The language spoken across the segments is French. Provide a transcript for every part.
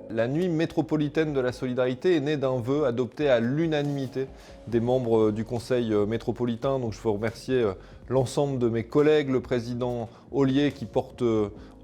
La nuit métropolitaine de la solidarité est née d'un vœu adopté à l'unanimité des membres du conseil métropolitain. Donc je veux remercier l'ensemble de mes collègues, le président Ollier qui porte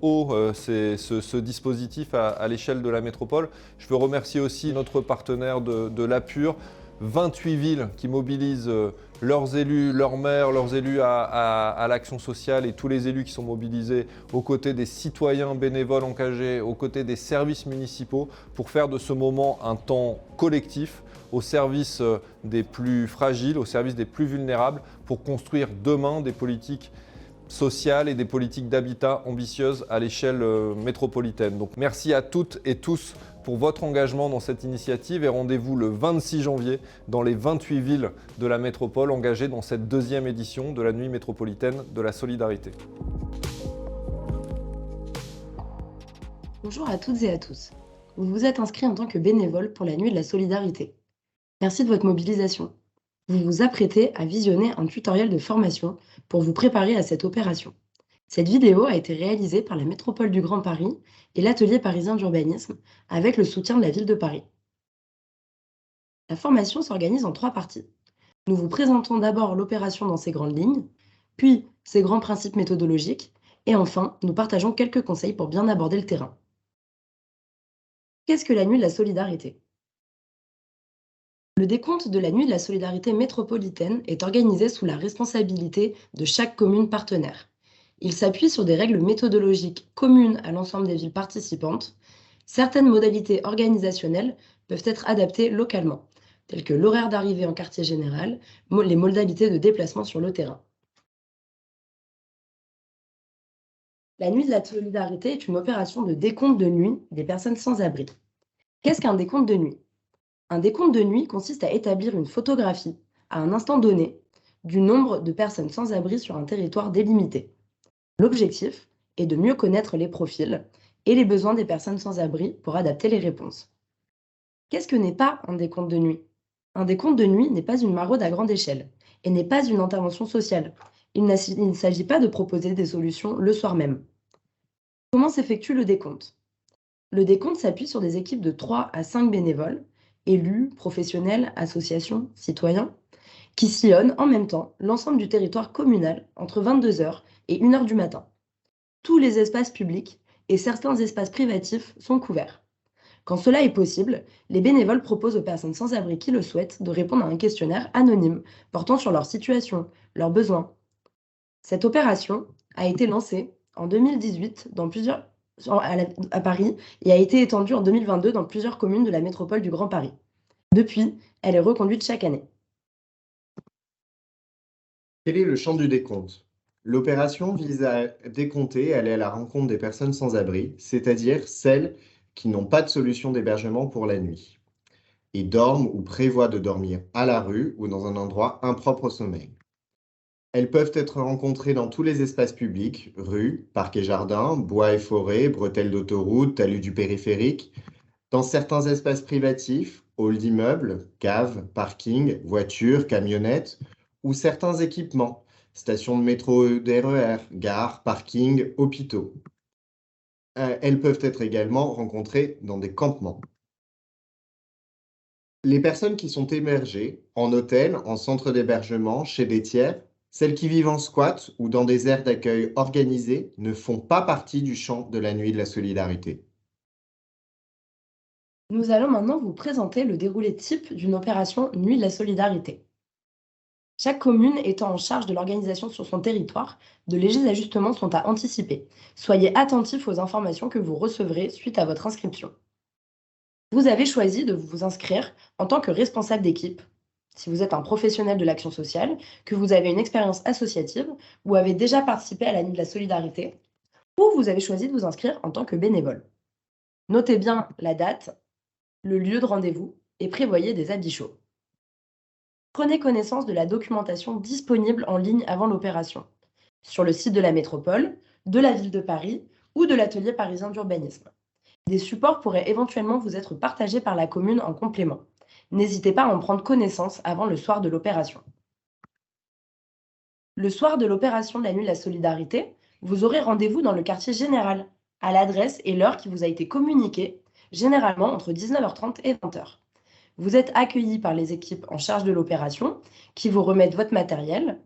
haut ce dispositif à l'échelle de la métropole. Je veux remercier aussi notre partenaire de l'APUR, 28 villes qui mobilisent leurs élus, leurs maires, leurs élus à l'action sociale et tous les élus qui sont mobilisés aux côtés des citoyens bénévoles engagés, aux côtés des services municipaux pour faire de ce moment un temps collectif au service des plus fragiles, au service des plus vulnérables pour construire demain des politiques sociales et des politiques d'habitat ambitieuses à l'échelle métropolitaine. Donc merci à toutes et tous pour votre engagement dans cette initiative et rendez-vous le 26 janvier dans les 28 villes de la métropole engagées dans cette deuxième édition de la Nuit métropolitaine de la solidarité. Bonjour à toutes et à tous. Vous vous êtes inscrits en tant que bénévole pour la Nuit de la solidarité. Merci de votre mobilisation. Vous vous apprêtez à visionner un tutoriel de formation pour vous préparer à cette opération. Cette vidéo a été réalisée par la Métropole du Grand Paris et l'Atelier parisien d'urbanisme avec le soutien de la Ville de Paris. La formation s'organise en 3 parties. Nous vous présentons d'abord l'opération dans ses grandes lignes, puis ses grands principes méthodologiques, et enfin, nous partageons quelques conseils pour bien aborder le terrain. Qu'est-ce que la Nuit de la solidarité ? Le décompte de la Nuit de la solidarité métropolitaine est organisé sous la responsabilité de chaque commune partenaire. Il s'appuie sur des règles méthodologiques communes à l'ensemble des villes participantes. Certaines modalités organisationnelles peuvent être adaptées localement, telles que l'horaire d'arrivée en quartier général, les modalités de déplacement sur le terrain. La Nuit de la solidarité est une opération de décompte de nuit des personnes sans abri. Qu'est-ce qu'un décompte de nuit ? Un décompte de nuit consiste à établir une photographie, à un instant donné, du nombre de personnes sans abri sur un territoire délimité. L'objectif est de mieux connaître les profils et les besoins des personnes sans abri pour adapter les réponses. Qu'est-ce que n'est pas un décompte de nuit ? Un décompte de nuit n'est pas une maraude à grande échelle et n'est pas une intervention sociale. Il ne s'agit pas de proposer des solutions le soir même. Comment s'effectue le décompte ? Le décompte s'appuie sur des équipes de 3 à 5 bénévoles, élus, professionnels, associations, citoyens, qui sillonnent en même temps l'ensemble du territoire communal entre 22 h et 1 h du matin. Tous les espaces publics et certains espaces privatifs sont couverts. Quand cela est possible, les bénévoles proposent aux personnes sans abri qui le souhaitent de répondre à un questionnaire anonyme portant sur leur situation, leurs besoins. Cette opération a été lancée en 2018 à Paris et a été étendue en 2022 dans plusieurs communes de la métropole du Grand Paris. Depuis, elle est reconduite chaque année. Quel est le champ du décompte ? L'opération vise à décompter et aller à la rencontre des personnes sans abri, c'est-à-dire celles qui n'ont pas de solution d'hébergement pour la nuit et dorment ou prévoient de dormir à la rue ou dans un endroit impropre au sommeil. Elles peuvent être rencontrées dans tous les espaces publics, rues, parcs et jardins, bois et forêts, bretelles d'autoroute, talus du périphérique, dans certains espaces privatifs, halls d'immeubles, caves, parkings, voitures, camionnettes ou certains équipements, stations de métro et d'RER, gares, parkings, hôpitaux. Elles peuvent être également rencontrées dans des campements. Les personnes qui sont hébergées en hôtel, en centre d'hébergement, chez des tiers, celles qui vivent en squat ou dans des aires d'accueil organisées ne font pas partie du champ de la Nuit de la solidarité. Nous allons maintenant vous présenter le déroulé type d'une opération Nuit de la solidarité. Chaque commune étant en charge de l'organisation sur son territoire, de légers ajustements sont à anticiper. Soyez attentifs aux informations que vous recevrez suite à votre inscription. Vous avez choisi de vous inscrire en tant que responsable d'équipe, si vous êtes un professionnel de l'action sociale, que vous avez une expérience associative ou avez déjà participé à la Nuit de la solidarité, ou vous avez choisi de vous inscrire en tant que bénévole. Notez bien la date, le lieu de rendez-vous et prévoyez des habits chauds. Prenez connaissance de la documentation disponible en ligne avant l'opération, sur le site de la métropole, de la ville de Paris ou de l'atelier parisien d'urbanisme. Des supports pourraient éventuellement vous être partagés par la commune en complément. N'hésitez pas à en prendre connaissance avant le soir de l'opération. Le soir de l'opération de la nuit de la solidarité, vous aurez rendez-vous dans le quartier général, à l'adresse et l'heure qui vous a été communiquée, généralement entre 19h30 et 20h. Vous êtes accueillis par les équipes en charge de l'opération qui vous remettent votre matériel.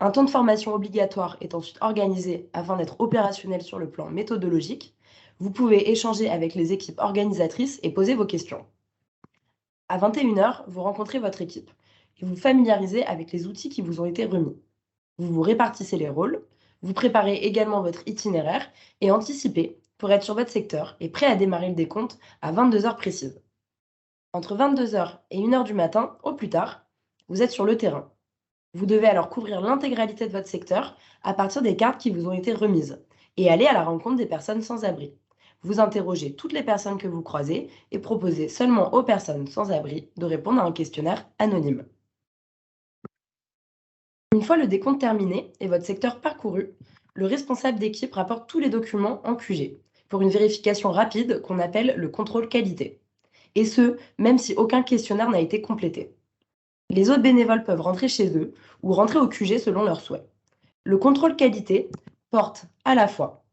Un temps de formation obligatoire est ensuite organisé afin d'être opérationnel sur le plan méthodologique. Vous pouvez échanger avec les équipes organisatrices et poser vos questions. À 21h, vous rencontrez votre équipe et vous familiarisez avec les outils qui vous ont été remis. Vous vous répartissez les rôles, vous préparez également votre itinéraire et anticipez pour être sur votre secteur et prêt à démarrer le décompte à 22h précises. Entre 22h et 1h du matin, au plus tard, vous êtes sur le terrain. Vous devez alors couvrir l'intégralité de votre secteur à partir des cartes qui vous ont été remises et aller à la rencontre des personnes sans abri. Vous interrogez toutes les personnes que vous croisez et proposez seulement aux personnes sans abri de répondre à un questionnaire anonyme. Une fois le décompte terminé et votre secteur parcouru, le responsable d'équipe rapporte tous les documents en QG pour une vérification rapide qu'on appelle le contrôle qualité. Et ce, même si aucun questionnaire n'a été complété. Les autres bénévoles peuvent rentrer chez eux ou rentrer au QG selon leurs souhaits. Le contrôle qualité porte à la fois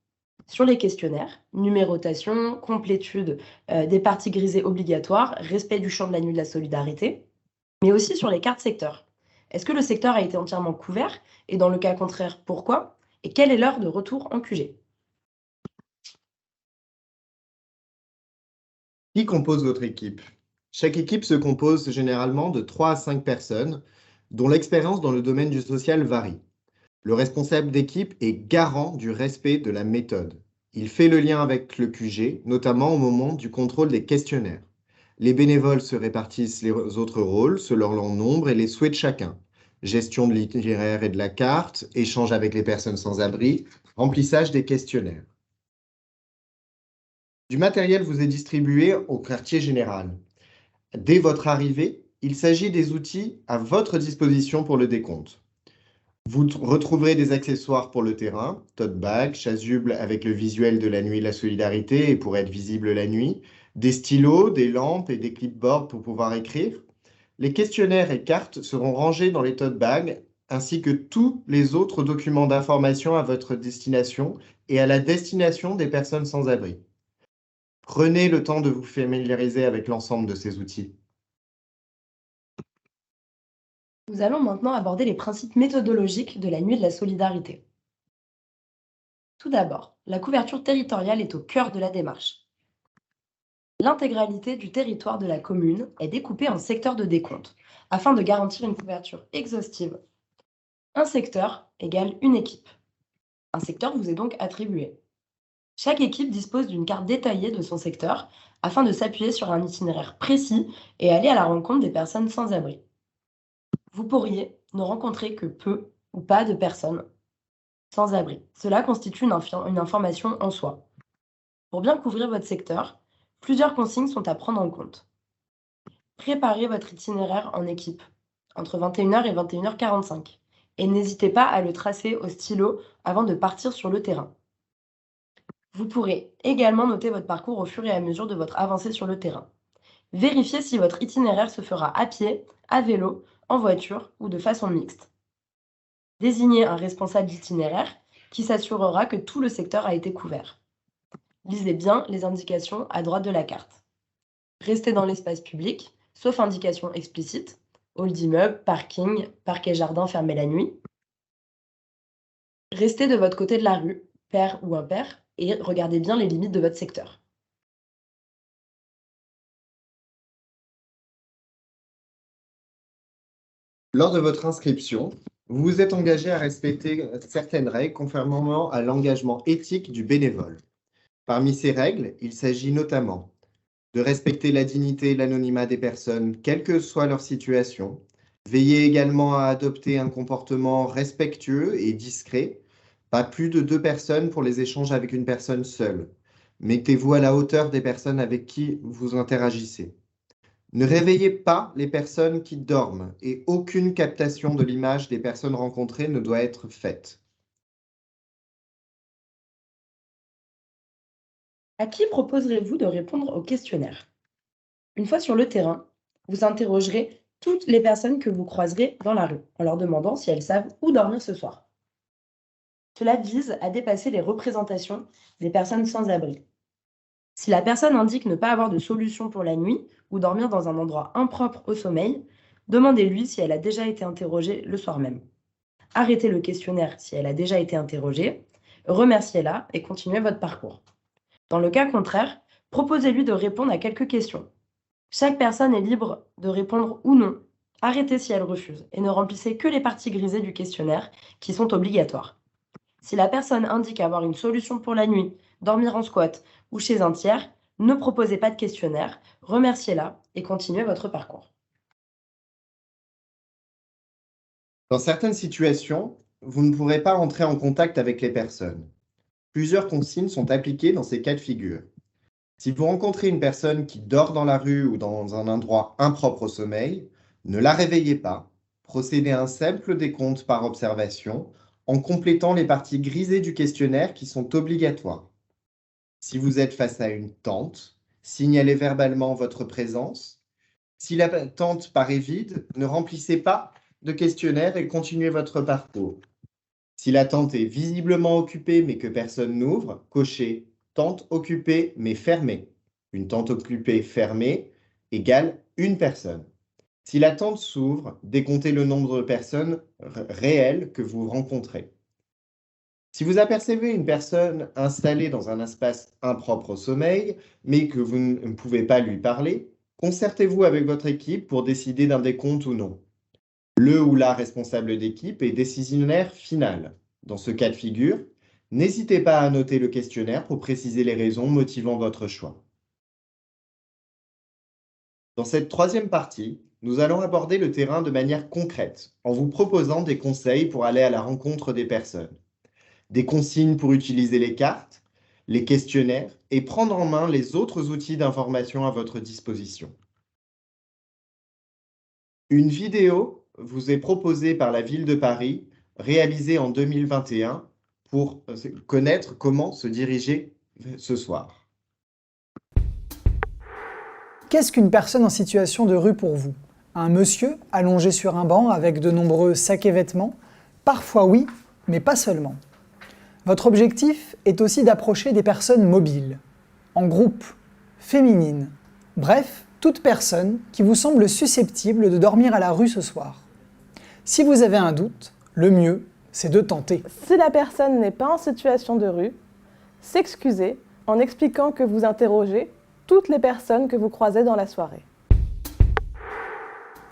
sur les questionnaires, numérotation, complétude des parties grisées obligatoires, respect du champ de la nuit de la solidarité, mais aussi sur les cartes secteurs. Est-ce que le secteur a été entièrement couvert? Et dans le cas contraire, pourquoi? Et quelle est l'heure de retour en QG? Qui compose votre équipe? Chaque équipe se compose généralement de 3 à 5 personnes, dont l'expérience dans le domaine du social varie. Le responsable d'équipe est garant du respect de la méthode. Il fait le lien avec le QG, notamment au moment du contrôle des questionnaires. Les bénévoles se répartissent les autres rôles selon leur nombre et les souhaits de chacun. Gestion de l'itinéraire et de la carte, échange avec les personnes sans abri, remplissage des questionnaires. Du matériel vous est distribué au quartier général. Dès votre arrivée, il s'agit des outils à votre disposition pour le décompte. Vous retrouverez des accessoires pour le terrain, tote bag, chasuble avec le visuel de la nuit de la solidarité et pour être visible la nuit, des stylos, des lampes et des clipboards pour pouvoir écrire. Les questionnaires et cartes seront rangés dans les tote bags ainsi que tous les autres documents d'information à votre destination et à la destination des personnes sans abri. Prenez le temps de vous familiariser avec l'ensemble de ces outils. Nous allons maintenant aborder les principes méthodologiques de la nuit de la solidarité. Tout d'abord, la couverture territoriale est au cœur de la démarche. L'intégralité du territoire de la commune est découpée en secteurs de décompte afin de garantir une couverture exhaustive. Un secteur égale une équipe. Un secteur vous est donc attribué. Chaque équipe dispose d'une carte détaillée de son secteur afin de s'appuyer sur un itinéraire précis et aller à la rencontre des personnes sans abri. Vous pourriez ne rencontrer que peu ou pas de personnes sans abri. Cela constitue une information en soi. Pour bien couvrir votre secteur, plusieurs consignes sont à prendre en compte. Préparez votre itinéraire en équipe entre 21h et 21h45 et n'hésitez pas à le tracer au stylo avant de partir sur le terrain. Vous pourrez également noter votre parcours au fur et à mesure de votre avancée sur le terrain. Vérifiez si votre itinéraire se fera à pied, à vélo, en voiture ou de façon mixte. Désignez un responsable d'itinéraire qui s'assurera que tout le secteur a été couvert. Lisez bien les indications à droite de la carte. Restez dans l'espace public, sauf indication explicite, hall d'immeuble, parking, parc et jardin fermés la nuit. Restez de votre côté de la rue, pair ou impair, et regardez bien les limites de votre secteur. Lors de votre inscription, vous vous êtes engagé à respecter certaines règles conformément à l'engagement éthique du bénévole. Parmi ces règles, il s'agit notamment de respecter la dignité et l'anonymat des personnes, quelle que soit leur situation. Veillez également à adopter un comportement respectueux et discret, pas plus de 2 personnes pour les échanges avec une personne seule. Mettez-vous à la hauteur des personnes avec qui vous interagissez. Ne réveillez pas les personnes qui dorment et aucune captation de l'image des personnes rencontrées ne doit être faite. À qui proposerez-vous de répondre au questionnaire? Une fois sur le terrain, Vous interrogerez toutes les personnes que vous croiserez dans la rue en leur demandant si elles savent où dormir ce soir. Cela vise à dépasser les représentations des personnes sans abri. Si la personne indique ne pas avoir de solution pour la nuit ou dormir dans un endroit impropre au sommeil, demandez-lui si elle a déjà été interrogée le soir même. Arrêtez le questionnaire si elle a déjà été interrogée, remerciez-la et continuez votre parcours. Dans le cas contraire, proposez-lui de répondre à quelques questions. Chaque personne est libre de répondre ou non. Arrêtez si elle refuse et ne remplissez que les parties grisées du questionnaire qui sont obligatoires. Si la personne indique avoir une solution pour la nuit, dormir en squat ou chez un tiers, ne proposez pas de questionnaire, remerciez-la et continuez votre parcours. Dans certaines situations, vous ne pourrez pas entrer en contact avec les personnes. Plusieurs consignes sont appliquées dans ces cas de figure. Si vous rencontrez une personne qui dort dans la rue ou dans un endroit impropre au sommeil, ne la réveillez pas. Procédez à un simple décompte par observation en complétant les parties grisées du questionnaire qui sont obligatoires. Si vous êtes face à une tente, signalez verbalement votre présence. Si la tente paraît vide, ne remplissez pas de questionnaire et continuez votre parcours. Si la tente est visiblement occupée mais que personne n'ouvre, cochez « Tente occupée mais fermée ». Une tente occupée fermée égale une personne. Si la tente s'ouvre, décomptez le nombre de personnes réelles que vous rencontrez. Si vous apercevez une personne installée dans un espace impropre au sommeil, mais que vous ne pouvez pas lui parler, concertez-vous avec votre équipe pour décider d'un décompte ou non. Le ou la responsable d'équipe est décisionnaire final. Dans ce cas de figure, n'hésitez pas à noter le questionnaire pour préciser les raisons motivant votre choix. Dans cette troisième partie, nous allons aborder le terrain de manière concrète, en vous proposant des conseils pour aller à la rencontre des personnes, des consignes pour utiliser les cartes, les questionnaires et prendre en main les autres outils d'information à votre disposition. Une vidéo vous est proposée par la ville de Paris, réalisée en 2021, pour connaître comment se diriger ce soir. Qu'est-ce qu'une personne en situation de rue pour vous? Un monsieur allongé sur un banc avec de nombreux sacs et vêtements? Parfois oui, mais pas seulement. Votre objectif est aussi d'approcher des personnes mobiles, en groupe, féminines, bref, toute personne qui vous semble susceptible de dormir à la rue ce soir. Si vous avez un doute, le mieux, c'est de tenter. Si la personne n'est pas en situation de rue, s'excuser en expliquant que vous interrogez toutes les personnes que vous croisez dans la soirée.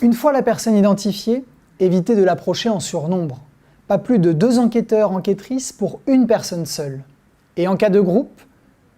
Une fois la personne identifiée, évitez de l'approcher en surnombre. Pas plus de 2 enquêteurs/enquêtrices pour une personne seule. Et en cas de groupe,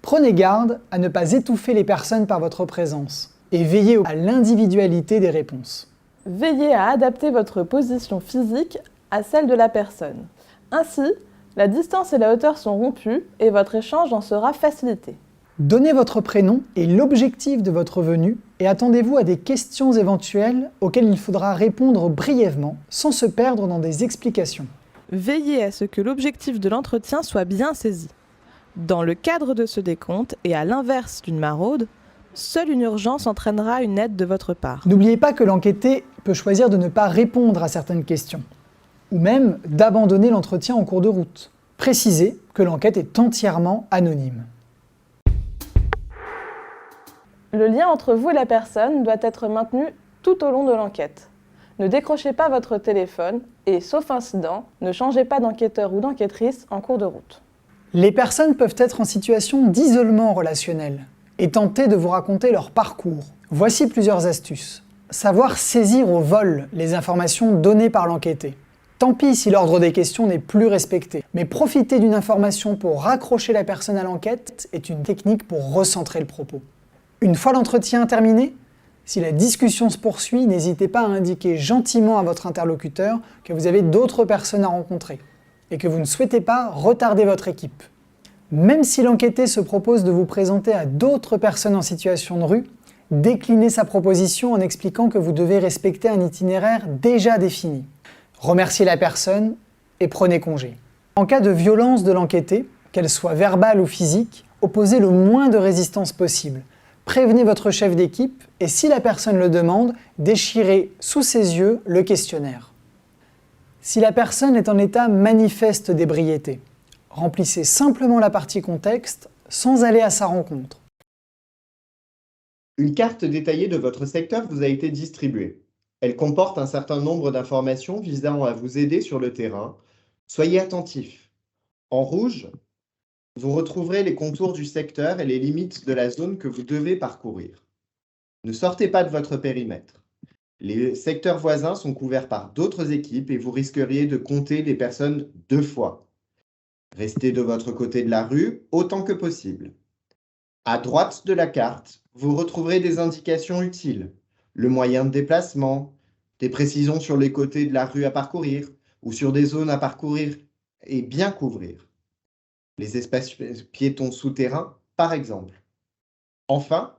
prenez garde à ne pas étouffer les personnes par votre présence et veillez à l'individualité des réponses. Veillez à adapter votre position physique à celle de la personne. Ainsi, la distance et la hauteur sont rompues et votre échange en sera facilité. Donnez votre prénom et l'objectif de votre venue et attendez-vous à des questions éventuelles auxquelles il faudra répondre brièvement sans se perdre dans des explications. Veillez à ce que l'objectif de l'entretien soit bien saisi. Dans le cadre de ce décompte et à l'inverse d'une maraude, seule une urgence entraînera une aide de votre part. N'oubliez pas que l'enquêté peut choisir de ne pas répondre à certaines questions, ou même d'abandonner l'entretien en cours de route. Précisez que l'enquête est entièrement anonyme. Le lien entre vous et la personne doit être maintenu tout au long de l'enquête. Ne décrochez pas votre téléphone et, sauf incident, ne changez pas d'enquêteur ou d'enquêtrice en cours de route. Les personnes peuvent être en situation d'isolement relationnel et tenter de vous raconter leur parcours. Voici plusieurs astuces. Savoir saisir au vol les informations données par l'enquêté. Tant pis si l'ordre des questions n'est plus respecté, mais profiter d'une information pour raccrocher la personne à l'enquête est une technique pour recentrer le propos. Une fois l'entretien terminé, si la discussion se poursuit, n'hésitez pas à indiquer gentiment à votre interlocuteur que vous avez d'autres personnes à rencontrer et que vous ne souhaitez pas retarder votre équipe. Même si l'enquêté se propose de vous présenter à d'autres personnes en situation de rue, déclinez sa proposition en expliquant que vous devez respecter un itinéraire déjà défini. Remerciez la personne et prenez congé. En cas de violence de l'enquêté, qu'elle soit verbale ou physique, opposez le moins de résistance possible. prévenez votre chef d'équipe et si la personne le demande, déchirez sous ses yeux le questionnaire. Si la personne est en état manifeste d'ébriété, remplissez simplement la partie contexte sans aller à sa rencontre. Une carte détaillée de votre secteur vous a été distribuée. Elle comporte un certain nombre d'informations visant à vous aider sur le terrain. Soyez attentifs. En rouge, vous retrouverez les contours du secteur et les limites de la zone que vous devez parcourir. Ne sortez pas de votre périmètre. Les secteurs voisins sont couverts par d'autres équipes et vous risqueriez de compter les personnes 2 fois. Restez de votre côté de la rue autant que possible. À droite de la carte, vous retrouverez des indications utiles, le moyen de déplacement, des précisions sur les côtés de la rue à parcourir ou sur des zones à parcourir et bien couvrir. Les espaces piétons souterrains, par exemple. Enfin,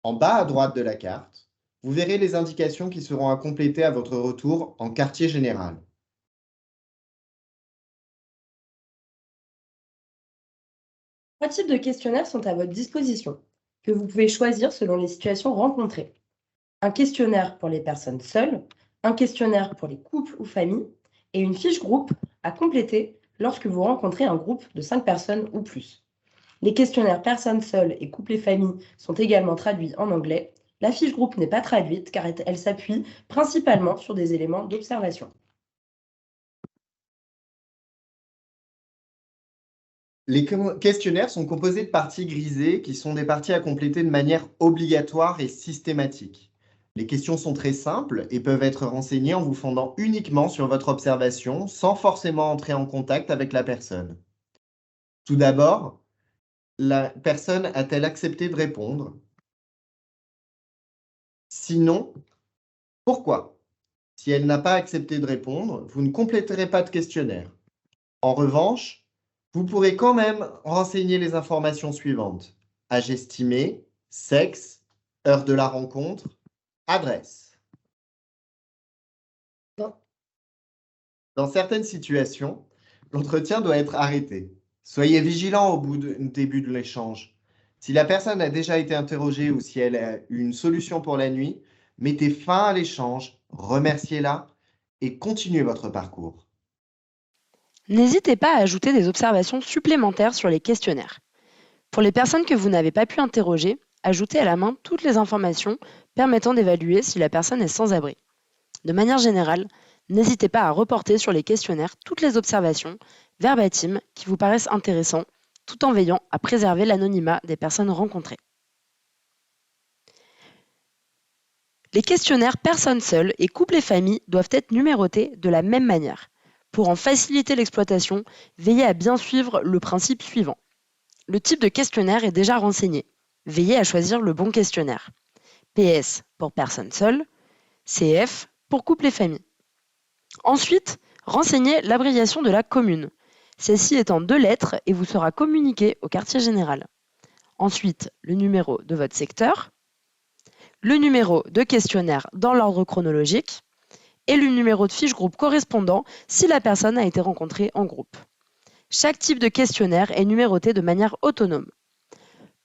en bas à droite de la carte, vous verrez les indications qui seront à compléter à votre retour en quartier général. Trois types de questionnaires sont à votre disposition, que vous pouvez choisir selon les situations rencontrées. Un questionnaire pour les personnes seules, un questionnaire pour les couples ou familles, et une fiche groupe à compléter lorsque vous rencontrez un groupe de 5 personnes ou plus. Les questionnaires personnes seules et couples et familles sont également traduits en anglais. La fiche groupe n'est pas traduite car elle s'appuie principalement sur des éléments d'observation. Les questionnaires sont composés de parties grisées qui sont des parties à compléter de manière obligatoire et systématique. Les questions sont très simples et peuvent être renseignées en vous fondant uniquement sur votre observation sans forcément entrer en contact avec la personne. Tout d'abord, la personne a-t-elle accepté de répondre? Sinon, pourquoi? Si elle n'a pas accepté de répondre, vous ne compléterez pas de questionnaire. En revanche, vous pourrez quand même renseigner les informations suivantes: âge estimé, sexe, heure de la rencontre, adresse. Dans certaines situations, l'entretien doit être arrêté. Soyez vigilant au début de l'échange. Si la personne a déjà été interrogée ou si elle a eu une solution pour la nuit, mettez fin à l'échange, remerciez-la et continuez votre parcours. N'hésitez pas à ajouter des observations supplémentaires sur les questionnaires. Pour les personnes que vous n'avez pas pu interroger, ajoutez à la main toutes les informations permettant d'évaluer si la personne est sans abri. De manière générale, n'hésitez pas à reporter sur les questionnaires toutes les observations, verbatim, qui vous paraissent intéressants, tout en veillant à préserver l'anonymat des personnes rencontrées. Les questionnaires personnes seules et couples et familles doivent être numérotés de la même manière. Pour en faciliter l'exploitation, veillez à bien suivre le principe suivant. Le type de questionnaire est déjà renseigné. Veillez à choisir le bon questionnaire. PS pour personnes seules, CF pour couple et famille. Ensuite, renseignez l'abréviation de la commune. Celle-ci est en 2 lettres et vous sera communiquée au quartier général. Ensuite, le numéro de votre secteur, le numéro de questionnaire dans l'ordre chronologique et le numéro de fiche groupe correspondant si la personne a été rencontrée en groupe. Chaque type de questionnaire est numéroté de manière autonome.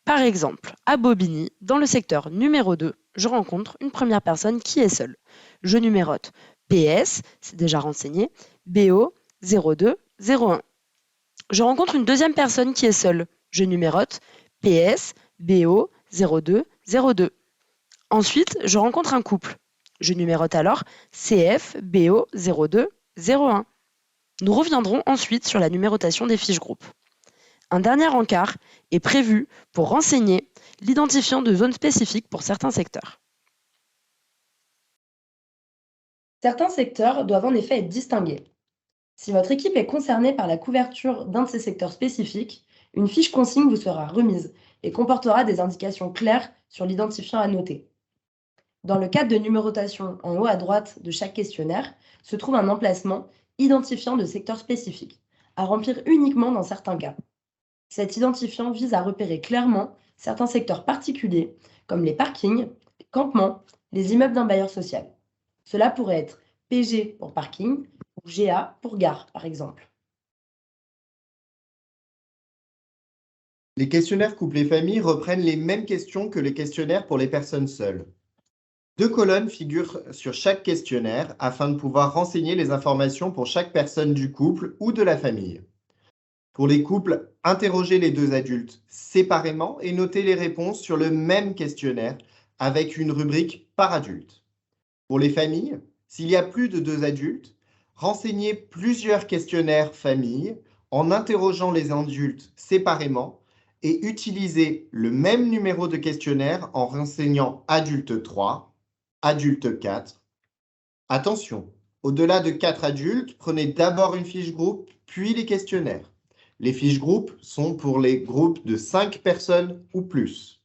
Par exemple, à Bobigny, dans le secteur numéro 2, je rencontre une première personne qui est seule. Je numérote PS, c'est déjà renseigné, BO 0201. Je rencontre une deuxième personne qui est seule. Je numérote PS, BO 0202. Ensuite, je rencontre un couple. Je numérote alors CF, BO 0201. Nous reviendrons ensuite sur la numérotation des fiches groupes. Un dernier encart est prévu pour renseigner l'identifiant de zones spécifiques pour certains secteurs. Certains secteurs doivent en effet être distingués. Si votre équipe est concernée par la couverture d'un de ces secteurs spécifiques, une fiche consigne vous sera remise et comportera des indications claires sur l'identifiant à noter. Dans le cadre de numérotation en haut à droite de chaque questionnaire, se trouve un emplacement identifiant de secteur spécifique, à remplir uniquement dans certains cas. Cet identifiant vise à repérer clairement certains secteurs particuliers, comme les parkings, les campements, les immeubles d'un bailleur social. Cela pourrait être PG pour parking ou GA pour gare, par exemple. Les questionnaires couple et famille reprennent les mêmes questions que les questionnaires pour les personnes seules. 2 colonnes figurent sur chaque questionnaire afin de pouvoir renseigner les informations pour chaque personne du couple ou de la famille. Pour les couples, interrogez les 2 adultes séparément et notez les réponses sur le même questionnaire avec une rubrique par adulte. Pour les familles, s'il y a plus de 2 adultes, renseignez plusieurs questionnaires famille en interrogeant les adultes séparément et utilisez le même numéro de questionnaire en renseignant adulte 3, adulte 4. Attention, au-delà de 4 adultes, prenez d'abord une fiche groupe, puis les questionnaires. Les fiches groupes sont pour les groupes de 5 personnes ou plus.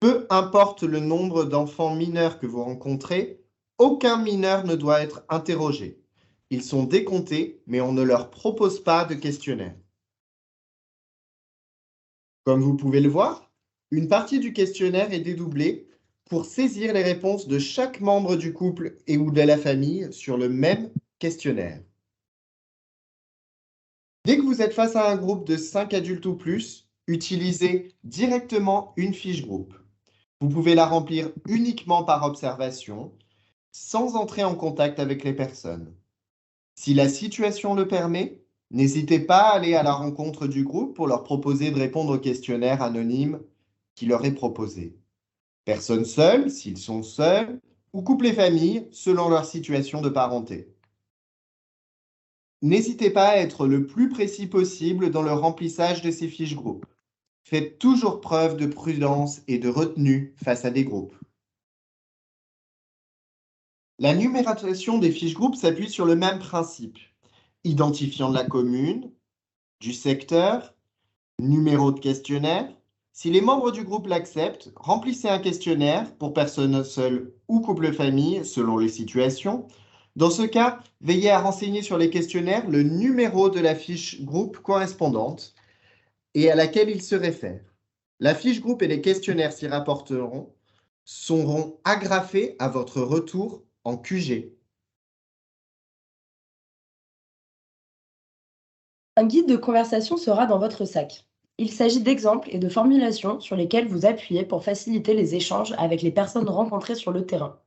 Peu importe le nombre d'enfants mineurs que vous rencontrez, aucun mineur ne doit être interrogé. Ils sont décomptés, mais on ne leur propose pas de questionnaire. Comme vous pouvez le voir, une partie du questionnaire est dédoublée pour saisir les réponses de chaque membre du couple et ou de la famille sur le même questionnaire. Dès que vous êtes face à un groupe de 5 adultes ou plus, utilisez directement une fiche groupe. Vous pouvez la remplir uniquement par observation, sans entrer en contact avec les personnes. Si la situation le permet, n'hésitez pas à aller à la rencontre du groupe pour leur proposer de répondre au questionnaire anonyme qui leur est proposé. Personnes seules, s'ils sont seuls, ou couple et famille, selon leur situation de parenté. N'hésitez pas à être le plus précis possible dans le remplissage de ces fiches groupes. Faites toujours preuve de prudence et de retenue face à des groupes. La numérotation des fiches groupes s'appuie sur le même principe. Identifiant de la commune, du secteur, numéro de questionnaire. Si les membres du groupe l'acceptent, remplissez un questionnaire pour personnes seules ou couple-famille selon les situations. Dans ce cas, veillez à renseigner sur les questionnaires le numéro de la fiche groupe correspondante et à laquelle il se réfère. La fiche groupe et les questionnaires s'y rapporteront seront agrafés à votre retour en QG. Un guide de conversation sera dans votre sac. Il s'agit d'exemples et de formulations sur lesquels vous appuyez pour faciliter les échanges avec les personnes rencontrées sur le terrain.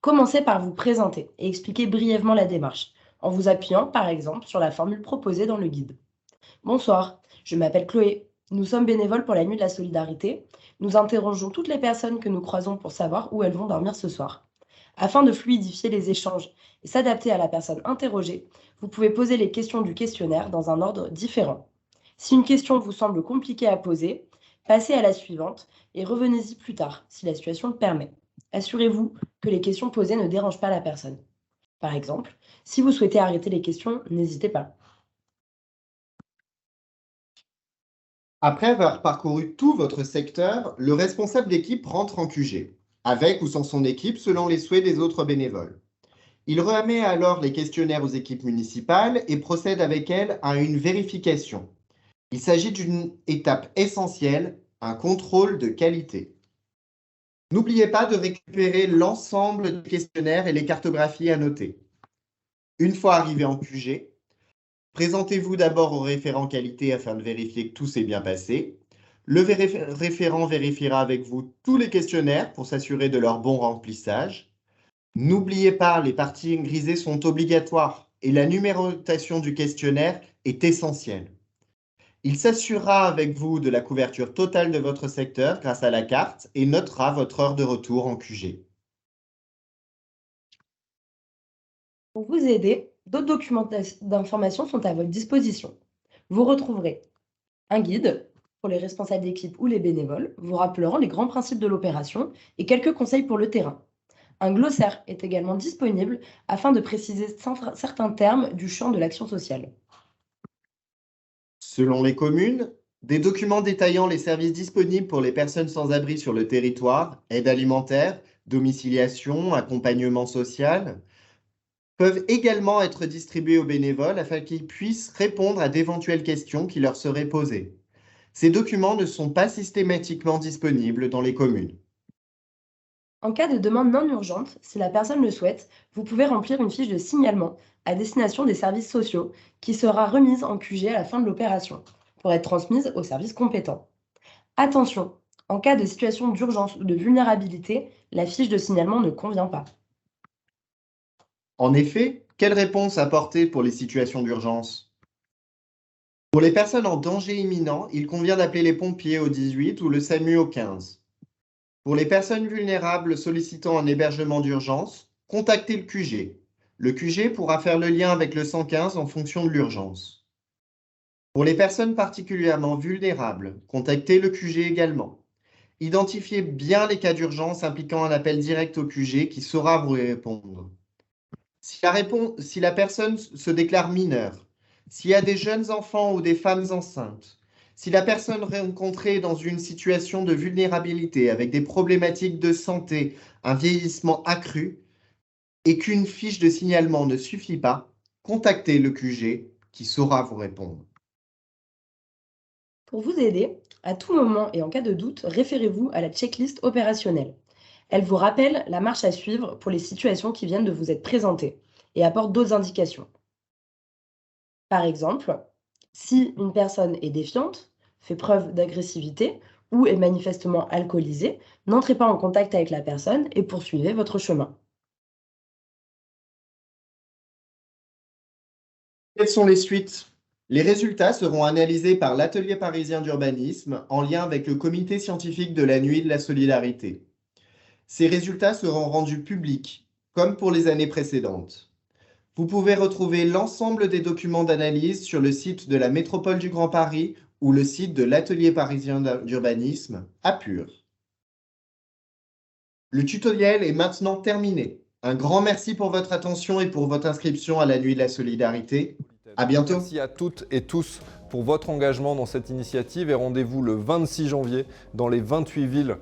Commencez par vous présenter et expliquer brièvement la démarche, en vous appuyant par exemple sur la formule proposée dans le guide. Bonsoir, je m'appelle Chloé. Nous sommes bénévoles pour la Nuit de la Solidarité. Nous interrogeons toutes les personnes que nous croisons pour savoir où elles vont dormir ce soir. Afin de fluidifier les échanges et s'adapter à la personne interrogée, vous pouvez poser les questions du questionnaire dans un ordre différent. Si une question vous semble compliquée à poser, passez à la suivante et revenez-y plus tard, si la situation le permet. Assurez-vous que les questions posées ne dérangent pas la personne. Par exemple, si vous souhaitez arrêter les questions, n'hésitez pas. Après avoir parcouru tout votre secteur, le responsable d'équipe rentre en QG, avec ou sans son équipe selon les souhaits des autres bénévoles. Il remet alors les questionnaires aux équipes municipales et procède avec elles à une vérification. Il s'agit d'une étape essentielle, un contrôle de qualité. N'oubliez pas de récupérer l'ensemble des questionnaires et les cartographies à noter. Une fois arrivé en QG, présentez-vous d'abord au référent qualité afin de vérifier que tout s'est bien passé. Le référent vérifiera avec vous tous les questionnaires pour s'assurer de leur bon remplissage. N'oubliez pas, les parties grisées sont obligatoires et la numérotation du questionnaire est essentielle. Il s'assurera avec vous de la couverture totale de votre secteur grâce à la carte et notera votre heure de retour en QG. Pour vous aider, d'autres documents d'information sont à votre disposition. Vous retrouverez un guide pour les responsables d'équipe ou les bénévoles, vous rappeleront les grands principes de l'opération et quelques conseils pour le terrain. Un glossaire est également disponible afin de préciser certains termes du champ de l'action sociale. Selon les communes, des documents détaillant les services disponibles pour les personnes sans abri sur le territoire, aide alimentaire, domiciliation, accompagnement social, peuvent également être distribués aux bénévoles afin qu'ils puissent répondre à d'éventuelles questions qui leur seraient posées. Ces documents ne sont pas systématiquement disponibles dans les communes. En cas de demande non urgente, si la personne le souhaite, vous pouvez remplir une fiche de signalement à destination des services sociaux qui sera remise en QG à la fin de l'opération. pour être transmise aux services compétents. Attention, en cas de situation d'urgence ou de vulnérabilité, la fiche de signalement ne convient pas. En effet, quelle réponse apporter pour les situations d'urgence? Pour les personnes en danger imminent, il convient d'appeler les pompiers au 18 ou le SAMU au 15. Pour les personnes vulnérables sollicitant un hébergement d'urgence, contactez le QG. Le QG pourra faire le lien avec le 115 en fonction de l'urgence. Pour les personnes particulièrement vulnérables, contactez le QG également. Identifiez bien les cas d'urgence impliquant un appel direct au QG qui saura vous répondre. Si la personne se déclare mineure, s'il y a des jeunes enfants ou des femmes enceintes, si la personne rencontrée est dans une situation de vulnérabilité avec des problématiques de santé, un vieillissement accru, et qu'une fiche de signalement ne suffit pas, contactez le QG qui saura vous répondre. Pour vous aider, à tout moment et en cas de doute, référez-vous à la checklist opérationnelle. Elle vous rappelle la marche à suivre pour les situations qui viennent de vous être présentées et apporte d'autres indications. Par exemple, si une personne est défiante, fait preuve d'agressivité ou est manifestement alcoolisée, n'entrez pas en contact avec la personne et poursuivez votre chemin. Quelles sont les suites? Les résultats seront analysés par l'Atelier parisien d'urbanisme en lien avec le comité scientifique de la Nuit de la Solidarité. Ces résultats seront rendus publics, comme pour les années précédentes. Vous pouvez retrouver l'ensemble des documents d'analyse sur le site de la Métropole du Grand Paris ou le site de l'Atelier parisien d'urbanisme à Pur. Le tutoriel est maintenant terminé. Un grand merci pour votre attention et pour votre inscription à la Nuit de la Solidarité. À bientôt. Merci à toutes et tous pour votre engagement dans cette initiative et rendez-vous le 26 janvier dans les 28 villes